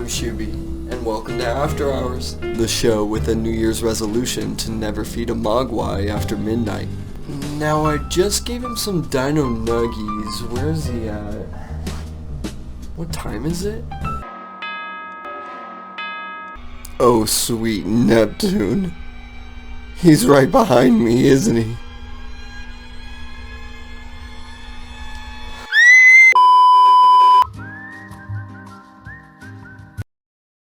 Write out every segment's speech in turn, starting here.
I'm Shoobie, and welcome to After Hours, the show with a New Year's resolution to never feed a mogwai after midnight. Now, I just gave him some dino nuggies. Where's he at? What time is it? Oh, sweet Neptune. He's right behind me, isn't he?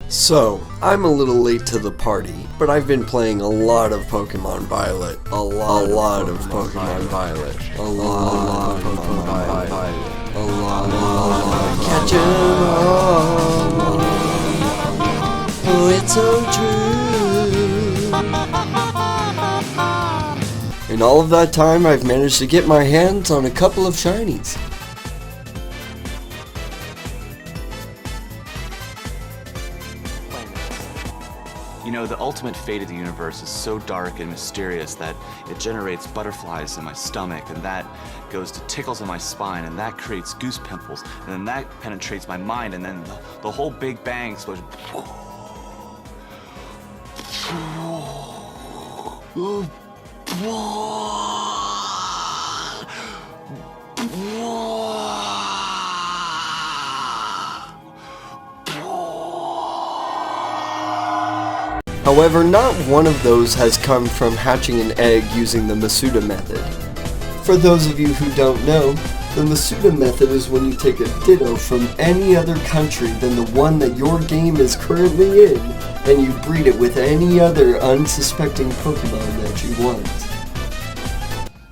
So, I'm a little late to the party, but I've been playing a lot of Pokemon Violet. A lot of Pokemon Violet. A lot of Pokemon Violet. A lot. Catch 'em all. Oh, it's so true. In all of that time, I've managed to get my hands on a couple of shinies. You know, the ultimate fate of the universe is so dark and mysterious that it generates butterflies in my stomach, and that goes to tickles in my spine, and that creates goose pimples, and then that penetrates my mind, and then the whole Big Bang explosion. However, not one of those has come from hatching an egg using the Masuda Method. For those of you who don't know, the Masuda Method is when you take a Ditto from any other country than the one that your game is currently in, and you breed it with any other unsuspecting Pokemon that you want.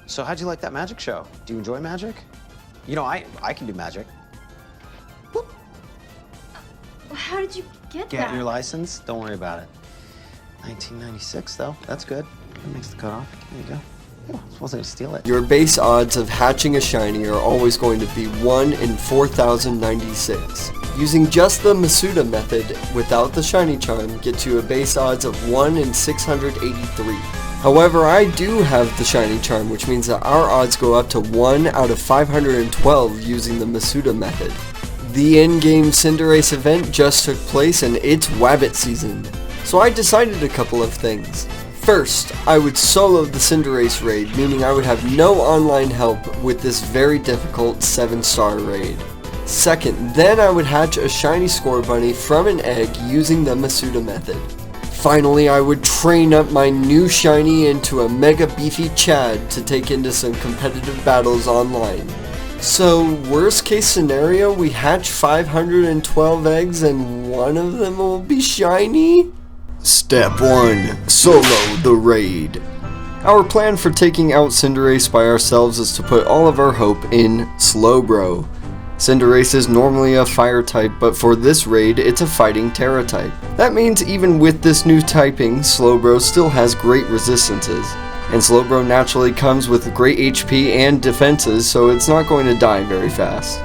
So how'd you like that magic show? Do you enjoy magic? You know, I can do magic. Well, how did you get that? Get your license? Don't worry about it. 1996 though, that's good. That makes the cutoff. There you go. Oh, I wasn't gonna steal it. Your base odds of hatching a shiny are always going to be 1 in 4,096. Using just the Masuda Method without the shiny charm gets you a base odds of 1 in 683. However, I do have the shiny charm, which means that our odds go up to 1 out of 512 using the Masuda Method. The in-game Cinderace event just took place and it's Wabbit season. So I decided a couple of things. First, I would solo the Cinderace raid, meaning I would have no online help with this very difficult 7-star raid. Second, then I would hatch a shiny Scorbunny from an egg using the Masuda Method. Finally, I would train up my new shiny into a mega beefy Chad to take into some competitive battles online. So, worst case scenario, we hatch 512 eggs and one of them will be shiny? Step 1. Solo the raid. Our plan for taking out Cinderace by ourselves is to put all of our hope in Slowbro. Cinderace is normally a fire type, but for this raid, it's a fighting Terra type. That means even with this new typing, Slowbro still has great resistances. And Slowbro naturally comes with great HP and defenses, so it's not going to die very fast.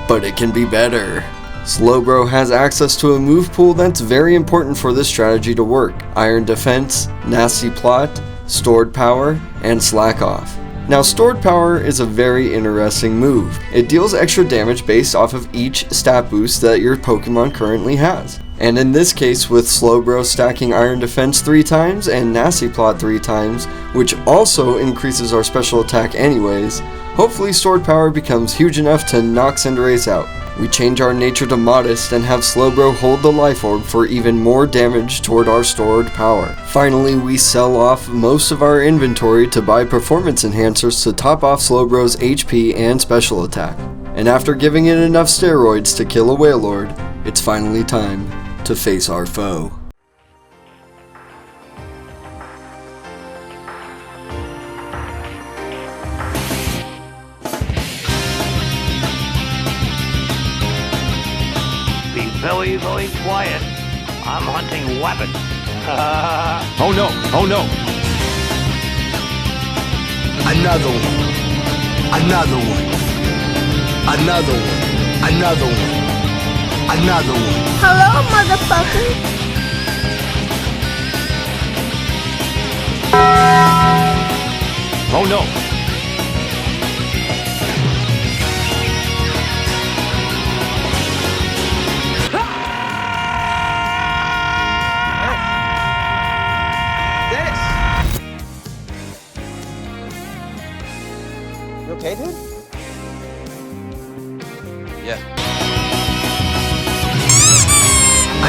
But it can be better. Slowbro has access to a move pool that's very important for this strategy to work. Iron Defense, Nasty Plot, Stored Power, and Slack Off. Now, Stored Power is a very interesting move. It deals extra damage based off of each stat boost that your Pokemon currently has. And in this case, with Slowbro stacking Iron Defense 3 times and Nasty Plot 3 times, which also increases our special attack anyways, hopefully Stored Power becomes huge enough to knock Cinderace out. We change our nature to modest and have Slowbro hold the Life Orb for even more damage toward our stored power. Finally, we sell off most of our inventory to buy performance enhancers to top off Slowbro's HP and special attack. And after giving it enough steroids to kill a Wailord, it's finally time to face our foe. Very, very quiet. I'm hunting Wabbit. Oh no, oh no. Another one. Another one. Another one. Another one. Another one. Hello, motherfucker. Oh no.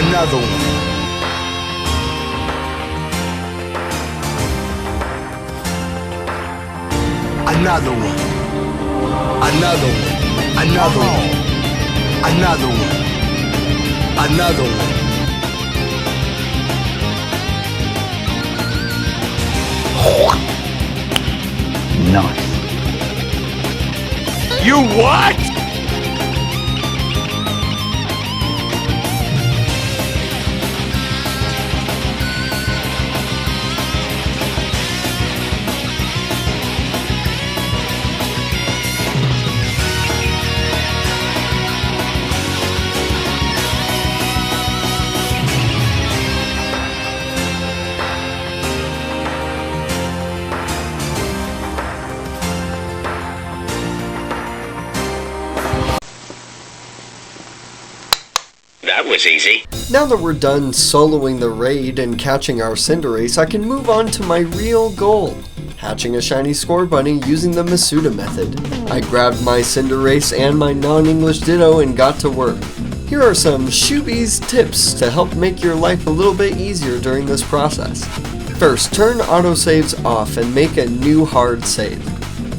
Another one. Another one. Another one. Another one. Another one. Another one. Nice. You what? That was easy. Now that we're done soloing the raid and catching our Cinderace, I can move on to my real goal, hatching a shiny Scorbunny using the Masuda Method. I grabbed my Cinderace and my non-English Ditto and got to work. Here are some Shoobie's tips to help make your life a little bit easier during this process. First, turn autosaves off and make a new hard save.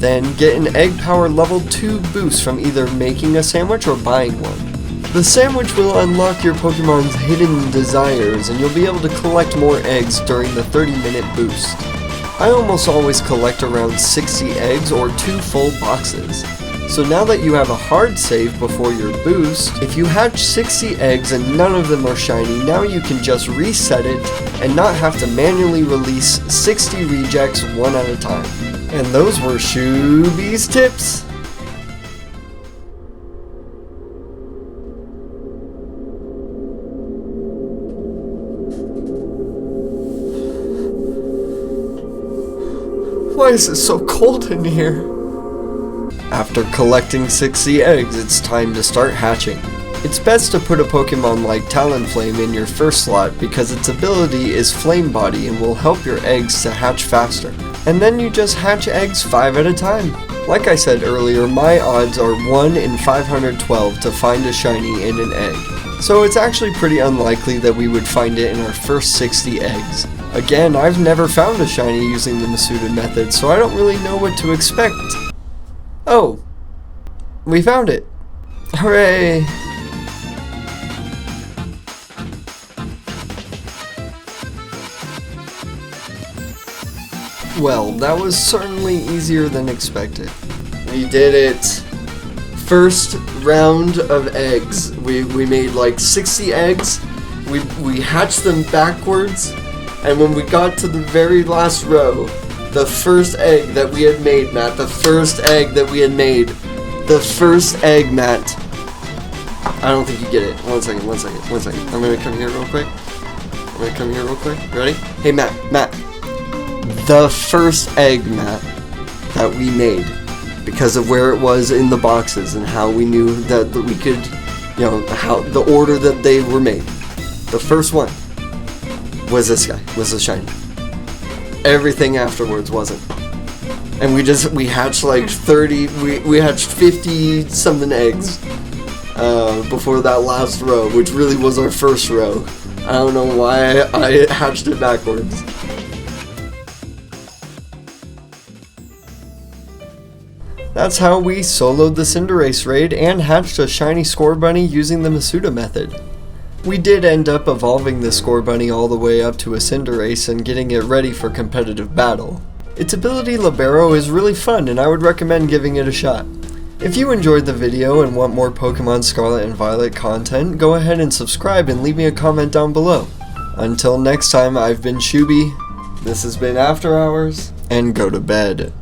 Then, get an Egg Power level 2 boost from either making a sandwich or buying one. The sandwich will unlock your Pokemon's hidden desires, and you'll be able to collect more eggs during the 30-minute boost. I almost always collect around 60 eggs or 2 full boxes. So now that you have a hard save before your boost, if you hatch 60 eggs and none of them are shiny, now you can just reset it and not have to manually release 60 rejects one at a time. And those were Shoobie's tips. Why is it so cold in here? After collecting 60 eggs, it's time to start hatching. It's best to put a Pokemon like Talonflame in your first slot because its ability is Flame Body and will help your eggs to hatch faster. And then you just hatch eggs 5 at a time. Like I said earlier, my odds are 1 in 512 to find a shiny in an egg. So it's actually pretty unlikely that we would find it in our first 60 eggs. Again, I've never found a shiny using the Masuda Method, so I don't really know what to expect. Oh, we found it. Hooray! Well, that was certainly easier than expected. We did it. First round of eggs. We made like 60 eggs. We hatched them backwards. And when we got to the very last row, the first egg that we had made, Matt, the first egg, Matt. I don't think you get it. One second. I'm gonna come here real quick. Ready? Hey, Matt. The first egg, Matt, that we made, because of where it was in the boxes and how we knew that we could, how the order that they were made. The first one was this guy, was the shiny. Everything afterwards wasn't. And we hatched like 30, we hatched 50 something eggs before that last row, which really was our first row. I don't know why I hatched it backwards. That's how we soloed the Cinderace raid and hatched a shiny Scorbunny using the Masuda Method. We did end up evolving the Scorbunny all the way up to a Cinderace and getting it ready for competitive battle. Its ability Libero is really fun and I would recommend giving it a shot. If you enjoyed the video and want more Pokemon Scarlet and Violet content, go ahead and subscribe and leave me a comment down below. Until next time, I've been Shoobie, this has been After Hours, and go to bed.